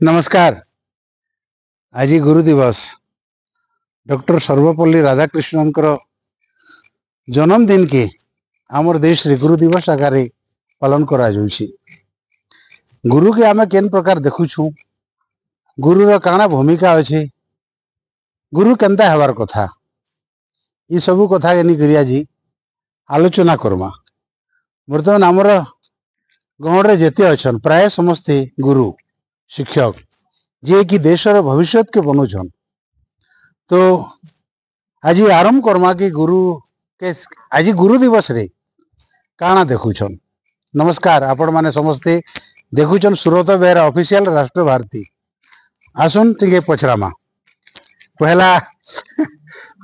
नमस्कार। आज गुरु दिवस डॉक्टर सर्वपल्ली राधाकृष्णन जन्मदिन के आमर देश रे गुरु दिवस आकार पालन करा जाउछि। गुरु के आमे केन प्रकार देखुछु, गुरुर काना भूमिका अच्छे, गुरु केनता हेबार कथा, ये सब कथा के निकरी आज आलोचना करमा। बर्तमान आमर गहरे जेते अछन प्राय समस्ते गुरु शिक्षक जे कि देशर भविष्य के बनौछन। तो आज आरंभ करमा कि गुरु के आज गुरु दिवस रे काना देखुछन। नमस्कार, आपण माने समस्ते देखुछन सुरत बेहरा ऑफिशियल राष्ट्र भारती। आसुन टिके पचरामा पहला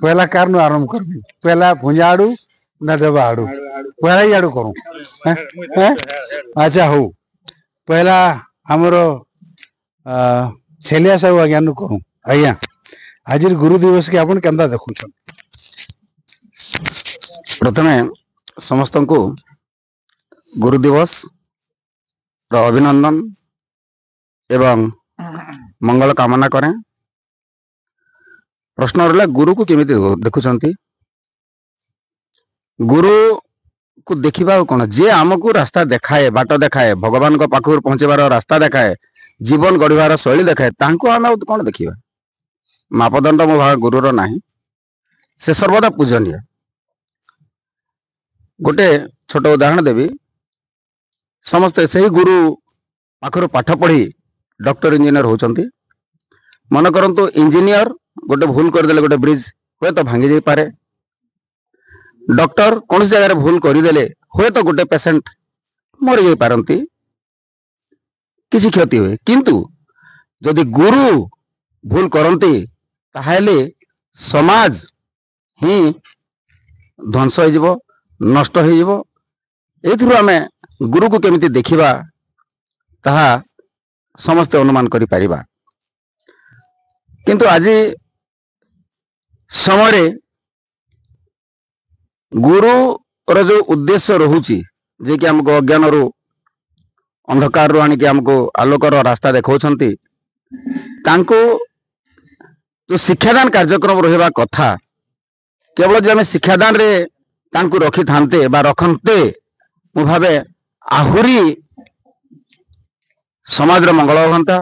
पहला कार नु आरंभ करबी। पहला भुंजाड़ू ना देवाड़ू पहला ही आड़ू करूं। अच्छा हो, पहला हमरो छेलिया सब आज्ञा नु करूं। आज्ञा आज गुरु दिवस के आपण केंदा देखुछन। प्रथमे समस्त को गुरु दिवस रो अभिनंदन एवं मंगल कामना करें। प्रश्न रहा गुरु को केमिति देखुछंती। गुरु को देखिबा कोन जे हमको रास्ता देखाए, बाट देखाए, भगवान को पाखुर पहुंचेबार रास्ता देखाए, जीवन गढ़िबार शैली देखाए, तांको आमे कोन देखिबा। मापदंड मो भाग गुरुर नाही, से सर्वदा पूजनीय। गोटे छोट उदाहरण देवी। समस्ते सही गुरु पाखर पाठ पढ़ी डॉक्टर इंजीनियर होचंती। मन करंतु इंजीनियर गोटे भूल करदेले, गोटे ब्रिज हुए तो भांगी जाई पारे। डॉक्टर कौन जगह भूल करदेले हुए तो गोटे पेशेंट मरी जाई पारंती, किसी क्षति हुए। किंतु जदि गुरु भूल करंती ताहेले समाज ही ध्वंस हो जिवो, नष्ट हो जिवो। एथुरु आमे गुरु को केमिति देखिबा ताहा समस्त अनुमान करि परिबा। किंतु आज समय गुरु रो जो उद्देश्य रहुची, जे कि हमको अज्ञान रो अंधकार रो आनी कि हमको आलोकर रास्ता देखौछंती, तांको जो शिक्षादान कार्यक्रम रहिबा कथा, केवल जे हमें शिक्षादान रे तांको रखी थांते बा रखंते, मु भावे आहुरी समाज रो मंगल होंता,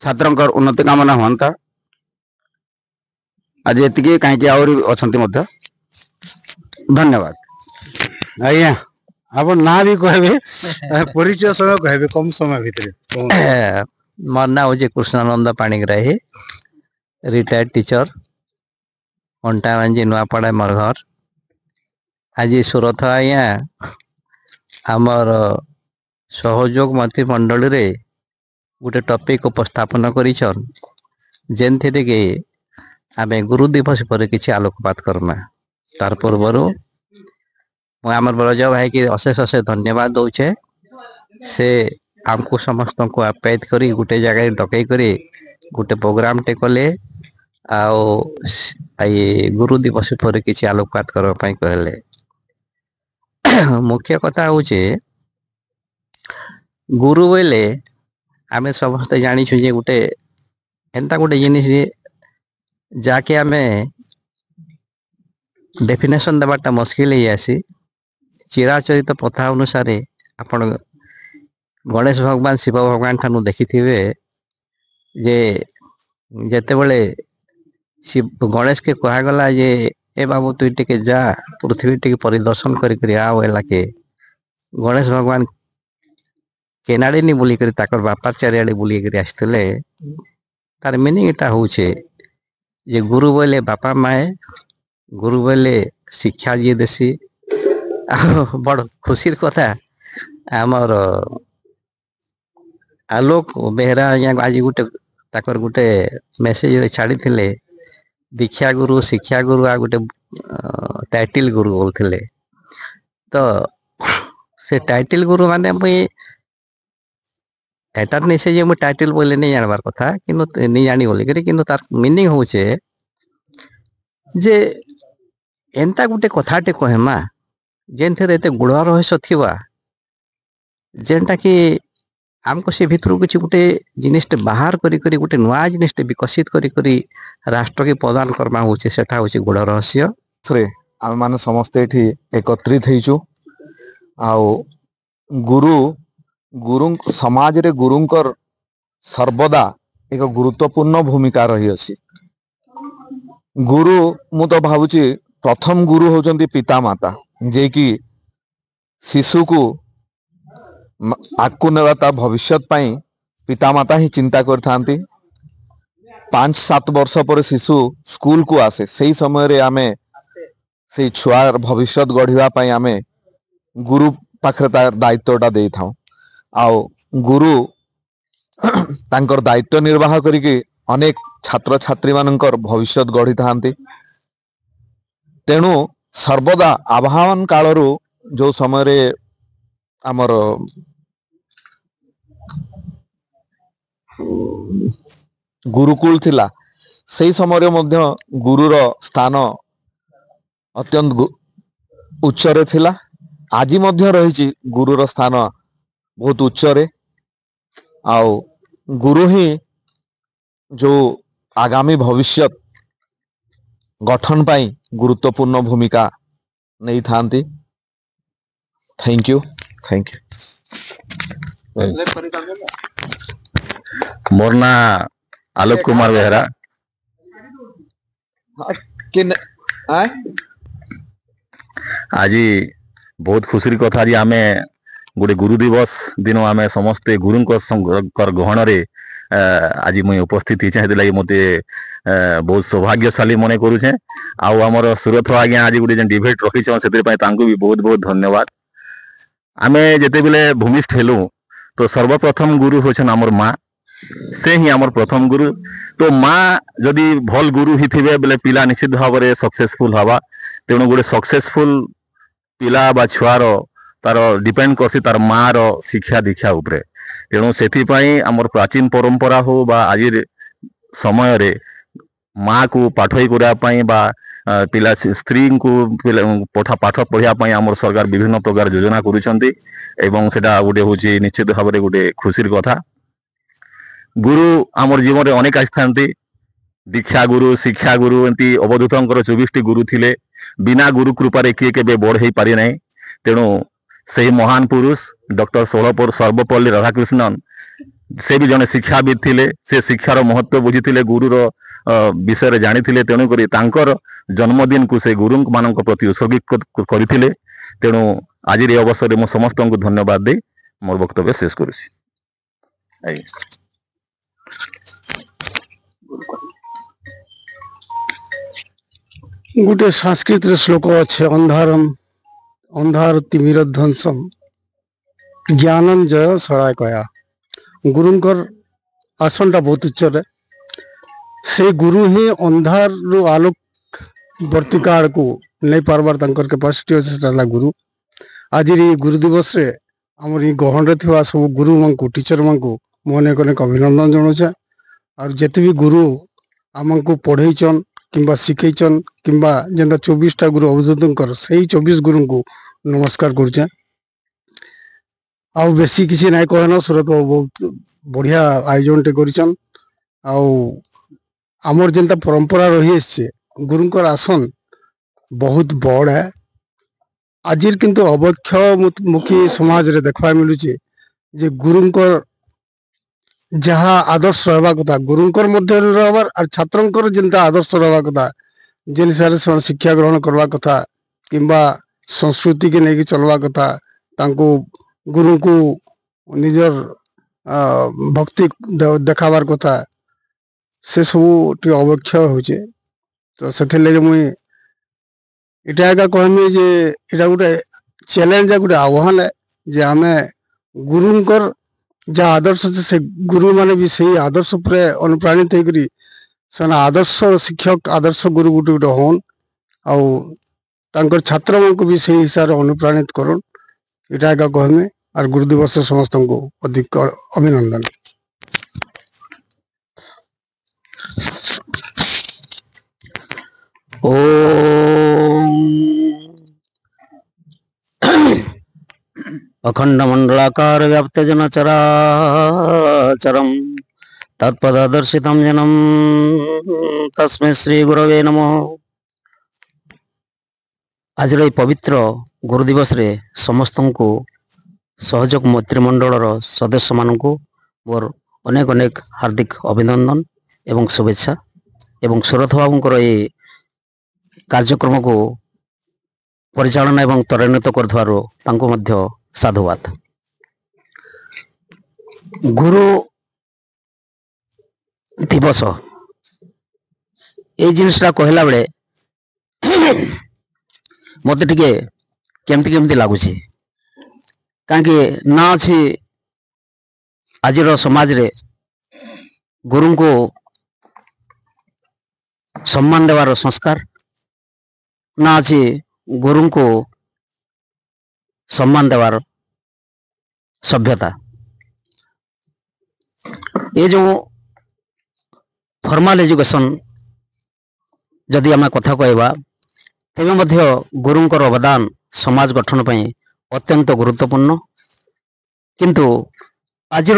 छात्रंकर उन्नति कामना होंता। आज एतिके काहेकि आहुरी अछंती मध्य। धन्यवाद। आज्ञा आपण ना भी कहबे, परिचय समय कहबे कम समय भितरे। मोर ना हो कृष्णानंद पाणिग्राही, रिटायर्ड टीचर, अंटावांजी नुआपड़ा मोर घर। आज सुरथ आज्ञा आमर सहयोग मंत्री मंडल रे गोटे टॉपिक उपस्थापन करिछन, जेनथिरे के आमे गुरु दिवस पर किछि आलोकपात करना। तार पूर्वर आमर ब्रज भाई के अशेष अशेष धन्यवाद दौचे। से आमको समस्त को आप्यायित करी गोटे जगह डकई करी गोटे प्रोग्राम टे कले, आओ ये गुरु दिवस पर किछि आलोकपात करबा पई कहले। मुख्य कथा होचे गुरु बोले आमे समस्त जानी छु जे गोटे एंता गोटे जिनिस जाके आमे डेफिनेशन देवाटा मुश्किल ही आसी। चिराचरित प्रथा अनुसार आपण गणेश भगवान शिव भगवान ठानु देखी थिवे जे जेते बळे शिव गणेश के कहा गला जे ए बाबू तू टिके जा पृथ्वी टिके परिदर्शन करी करी आ वेला के गणेश भगवान केनाडे नि बुली करी ताकर बापा चारियाडे बुली करी आस्तले। तार मीनिंग एटा होचे जे गुरु बोले बापा माए, गुरु बोले शिक्षा जी देसी। बड़ खुशी कथा आमर आलोक बेहरा आज गोटे ताकर गोटे मेसेज छाड़ी थिले, दीक्षा गुरु शिक्षा गुरु आ गोटे टाइटिल गुरु बोलथिले। तो से टाइटिल गुरु माने मुई एटा नहीं से जे मुई टाइटिल बोले नहीं जानबार कथा, किंतु नहीं जानी बोली करी, किंतु तार मीनिंग होचे जे एंता गोटे कथाटे कहमा जेनथे एते गुड़ रहस्य थिबा, जेनटा कि आमको से भितर किसी गोटे जिनिसटे बाहर करी गोटे नुआ जिनिसटे विकसित करी राष्ट्र के प्रदान करमा होचे सेटा होचे गुड़ रहस्य रे आम माने समस्ते एठी एकत्रित हेचु आउ गुरु गुरु समाज रे गुरुंकर सर्वदा एक गुरुत्वपूर्ण भूमिका रही अछि गुरु मु तो भावुची प्रथम गुरु होचंती पिता माता जे कि शिशु को आगु नेता भविष्यत पाई पिता माता ही चिंता करथांती 5-7 वर्ष पर शिशु स्कूल को आसे सही समय रे आमे से छुआर भविष्यत गढ़िया पाई आमे गुरु पाखरे तार दायित्वटा दे थाउ आउ गुरु तांकर दायित्व निर्वाह करिके अनेक छात्र छात्री मानकर भविष्यत गढ़ी थांती तेणु सर्वदा आवाहन कालरू जो समय रे आमर गुरुकुल थिला सही समय मध्य गुरुर स्थान अत्यंत उच्चरे थिला आज मध्य रही गुरुर स्थान बहुत उच्चरे आउ गुरु ही जो आगामी भविष्यत गठन पाई गुरुत्वपूर्ण भूमिका नहीं थांती थैंक यू मोर ना आलोक कुमार बेहरा आज बहुत खुशी कथा आज आमे गोटे गुरु दिवस दिन आमे समस्ते गुरु गहन रे आज मुई उपस्थित ही लगी मते बहुत सौभाग्यशाली मन करुचे आउ आमर सुरथ आज्ञा आज गोटे डिबेट रखी से भी बहुत बहुत धन्यवाद आमे जेते बेले भूमिष्ठ हेलु तो सर्वप्रथम गुरु होछन आमर माँ से ही आमर प्रथम गुरु तो माँ जदि भल गुरु ही थिबे बेले पिला निश्चित भाव में सक्सेसफुल हवा तेणु गोटे सक्सेसफुल पिला बा छुआर तार डिपेंड करसी तार माँ रो शिक्षा दीक्षा उपरे तेणु सेथिपाई आमर प्राचीन परंपरा हो बा आज समय रे माँ को पाठई करा पाई बा पिला स्त्री को पाठ पढ़िया पाई आमर सरकार विभिन्न प्रकार योजना करुछंती एवं सेटा गोटे होची निश्चित भाव में गोटे खुशीर कथा गुरु आमर जीवन में अनेक आसी दीक्षा गुरु शिक्षा गुरु एमती अवधूतर 24 गुरु थिले बिना गुरु कृपारे किए के बड़ हो पारि ना तेणु से महान पुरुष डॉक्टर सर्वपल्ली राधाकृष्णन से भी जने शिक्षाविद थिले से शिक्षार महत्व बुझी गुरुर विषय जानी तेणुक जन्मदिन को से गुरु मान प्रति उत्सर्गित करते तेणु आज अवसर में समस्त को धन्यवाद दे मोर वक्तव्य शेष करुछि। गोटे संस्कृत श्लोक अच्छे अंधार तिमिर ध्वंसम ज्ञानम जय सड़ाय कया गुरुंकर आसनटा बहुत उच्चरे से गुरु ही अंधार रु आलोक वर्तिकाड़ को नहीं पार्बार तंकर कैपेसिटी अच्छे गुरु आज गुरु दिवस रे आमर गहन रे थिबा सब गुरु मानकु टीचर मानकु मोने अनेक अभिनंदन जनाऊे और जिते भी गुरु आमको पढ़ेचन किंबा शिखेचन किंबा जेंता 24टा गुरु अवधूतर से 24 गुरु को नमस्कार करुचे आउ बेसी किसी नाई कहना सुरत बहुत बढ़िया आयोजन टे करिचन आउ आमर जेंता परंपरा रही आछे गुरुंकर आसन बहुत बड़ है आजिर किंतु अवक्षमुखी समाज रे देखवा मिलुचे जे गुरुंकर जहाँ आदर्श रहा कथा गुरुंकर मध्य रहबार और छात्रंकर जेंता आदर्श रहा कथा जेन हिसाब से शिक्षा ग्रहण करवा कथा किंबा संस्कृति के लेकिन चलवा कथा तांको गुरु को निजर भक्ति देखाबार कथा से सब अवक्षय होचे तो से लगे मुई इटा एका कहमी जे इटा गोटे चैलेंज है गोटे आह्वान है जे आमे गुरुंकर जहाँ आदर्श से गुरु माने भी सही आदर्श पर अनुप्राणित होकर से आदर्श शिक्षक आदर्श गुरु गोटे गोटे हन आउ छात्र मान को भी सही हिसाब से अनुप्राणित कर इटा एका कहमे और गुरु दिवस समस्त को अधिक अभिनंदन। ओम अखंड मंडलाकार व्याप्त जन चराचरम तत्पदर्शितम जनम तस्मै श्री गुरवे नमः। आज पवित्र गुरु दिवस रे समस्त को सहयोग मंत्रिमंडल सदस्य मानक मोर अनेक अनेक हार्दिक अभिनंदन एवं शुभेच्छा एवं सुरथ बाबूंकर ये कार्यक्रम को परिचालना एवं त्वरान्वित करथवारो तांको मध्य साधुवाद। गुरु दिवस ये जिनसा कहला बेले मत टिके केमती केमती लगुच कहीं ना अच्छी आज समाज रे गुरु को सम्मान देवार संस्कार ना अच्छी गुरु को सम्मान देवार सभ्यता। ये जो फॉर्मल एजुकेशन जदि आम कथा कहवा तेबे मध्य गुरुंकर अवदान समाज गठन पर अत्यंत गुरुत्वपूर्ण। किंतु आजिर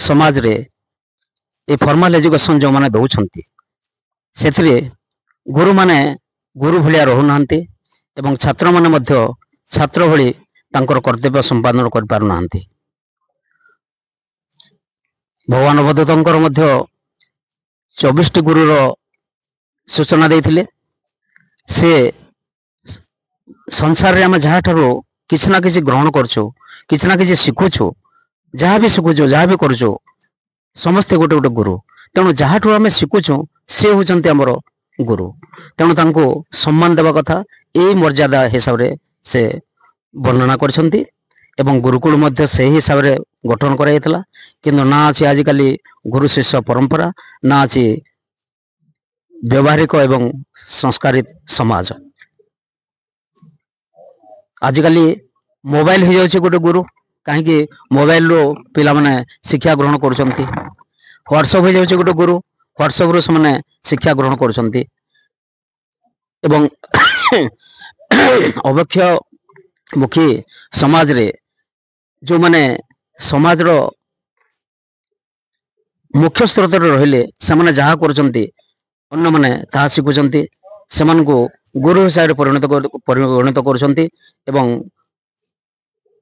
समाज रे ये फॉर्मल एजुकेशन जो माने दौरान से गुरु माने गुरु भलिया रहूना एवं छात्र माने मध्य छात्र भली तांकर कर्तव्य संपादन कर पारुना। भगवान अवधूतंकर मध्य 24 गुरुर सूचना देथिले। से संसार रे आम जहाँ ठारो किछि ना किछि ग्रहण करछो किछि ना किछि शिखुछो जहाँ भी शिखुछो जहाँ भी करछो समस्ते गोटे गोटे गुरु। तेणु जहाँ ठू आम शिखुछो से होचंती हमर गुरु। तेणु तांको सम्मान देवा कथा ए मर्यादा हिसाब रे से वर्णना करछंती एवं गुरुकुल मध्य से हिसाब रे गठन कराइतला। किंतु ना अछि आजिकाली गुरु शिष्य परंपरा ना अछि व्यवहारिक एवं संस्कारित समाज। आजिकाली मोबाइल हो जाउछि गोटे गुरु कहीं मोबाइल रो पिला माने शिक्षा ग्रहण करुछंती। व्हाट्सएप हो जाउछि गोटे गुरु व्हाट्सएप रो से शिक्षा ग्रहण करुछंती एवं अवक्ष मुखी समाज रे जो माने समाज रो मुख्य स्रोत रहिले से माने जहाँ करुछंती अन्य माने ताहा शिखुछंती सेमानकु गुरु हिसाब से परिगणित करुछंती एवं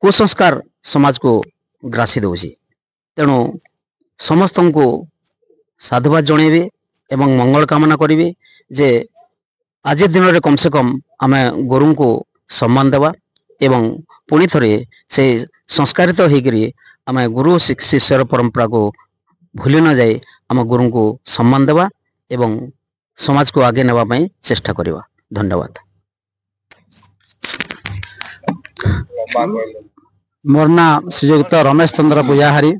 कुसंस्कार समाज को ग्रासी दउछि। तेणु समस्त को साधुवाद जणेबे एवं मंगल कामना करिवे जे आज दिन में कम से कम आम गुरु को सम्मान देवा एवं पुणी थरे से संस्कारित होकरी आम गुरु शिष्यर परंपरा को भूली न जाए आम गुरु को सम्मान देवा एवं समाज को आगे नेवा पई चेष्टा करिवा। धन्यवाद। मोर ना श्रीयुक्त रमेश चंद्र पूजाहारी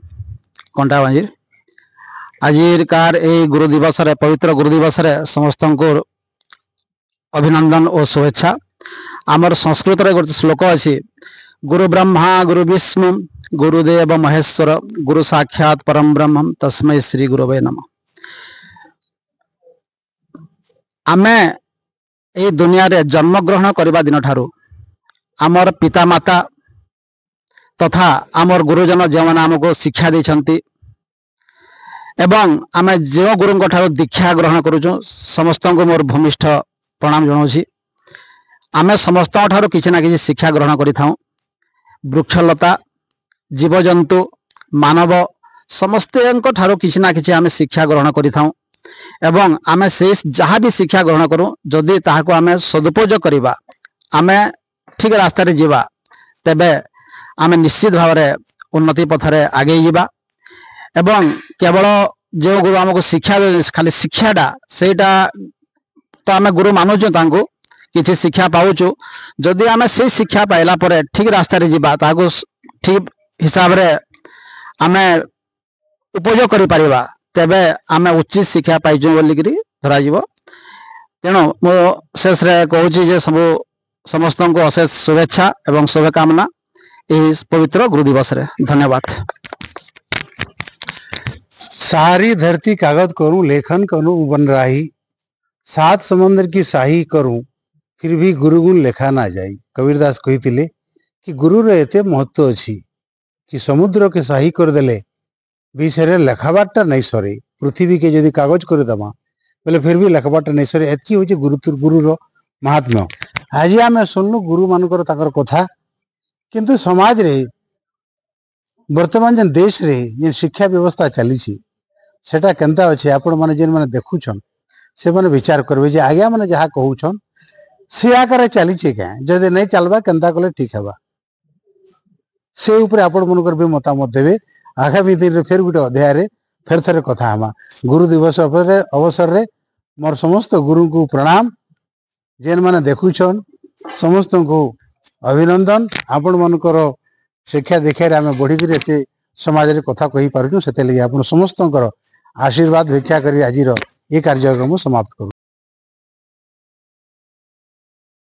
कंटाबांजी। आज कार ए गुरु दिवस रे पवित्र गुरु दिवस रे समस्त को अभिनंदन और शुभेच्छा। आमर संस्कृत रे गोटे श्लोक अछि गुरु ब्रह्मा गुरु विष्णु गुरुदेव महेश्वर गुरु साक्षात परम ब्रह्म तस्मै श्री गुरवे नमः। आमे ए दुनिया रे जन्म ग्रहण करबा दिन ठारू आमर पिता माता तथा आमर गुरुजन जो मैंने आमको शिक्षा देछंती एवं आमे जो गुरु ठारू दीक्षा ग्रहण करूँ समस्त को मोर भूमिष्ठ प्रणाम जनाऊँगी। आमे समस्त ठारू किछि ना किछि शिक्षा ग्रहण करिथाउ। वृक्षलता जीवजंतु मानव समस्ते ठारू किछि ना किछि आमे शिक्षा ग्रहण करिथाउ एवं आमे से जहाँ भी शिक्षा ग्रहण करूँ जदि ताहाको आमे सदुपयोग करिबा आमे ठीक रास्ता रे जीवा तेबे आमे निश्चित भाव में उन्नति पथरे आगे जीवा। एवं केवल जो गुरु आमको शिक्षा खाली शिक्षाटा सेटा तो आमे गुरु मानुचु तांको किछि शिक्षा पाउचु जदि आमे से शिक्षा पाइला परे ठीक रास्ता रे जीवा ताको ठीक हिसाब रे आमे उपयोग करि परिबा तेबे आमे उचित शिक्षा पाइजु बोलिकरी धरा जीवो। तेणु मो शेष रे कहूची जे सब समस्त को अशेष शुभेच्छा एवं शुभकामना इस पवित्र गुरु दिवस रे। धन्यवाद। सारी धरती कागज करूं लेखन करूं बन रही 7 समुद्र की शाही करूं फिर भी गुरु गुण लेखा ना जाई। कबीरदास कही कि गुरुर एते महत्व अच्छी कि समुद्र के सही करदेले विषय लेखाबारटा नहीं सरे पृथ्वी के जदि कागज करदेमा बोले फिर भी लेखाबारटा नहीं सरे एतकी हूँ गुरुर महात्म्य। आज आम शुणु गुरु मानकर कथा किंतु समाज रे वर्तमान जेन देश रे जेन शिक्षा व्यवस्था चली सेटा केनता अच्छे आपण माने जेन माने देखुछन से माने विचार करबे जे आज्ञा माने जहाँ कहूछन से आकार चली क्या जदि नहीं चलबा केनता कले ठीक हेबा से ऊपर आपण मनकर भी मतामत देवे। आगामी दिन रे फिर गोटे अध्याय रे फिर थे कथा हमा। गुरु दिवस अवसर रे मोर समस्त गुरु को प्रणाम जेन माने देखुछन समस्त को अभिनंदन। आपण मनकर शिक्षा दीक्षा आम बढ़ी एते समाज रे कथा कही पारुछु सेते लगी आपण समस्त आशीर्वाद भिक्षा करी आज ये कार्यक्रम समाप्त करू।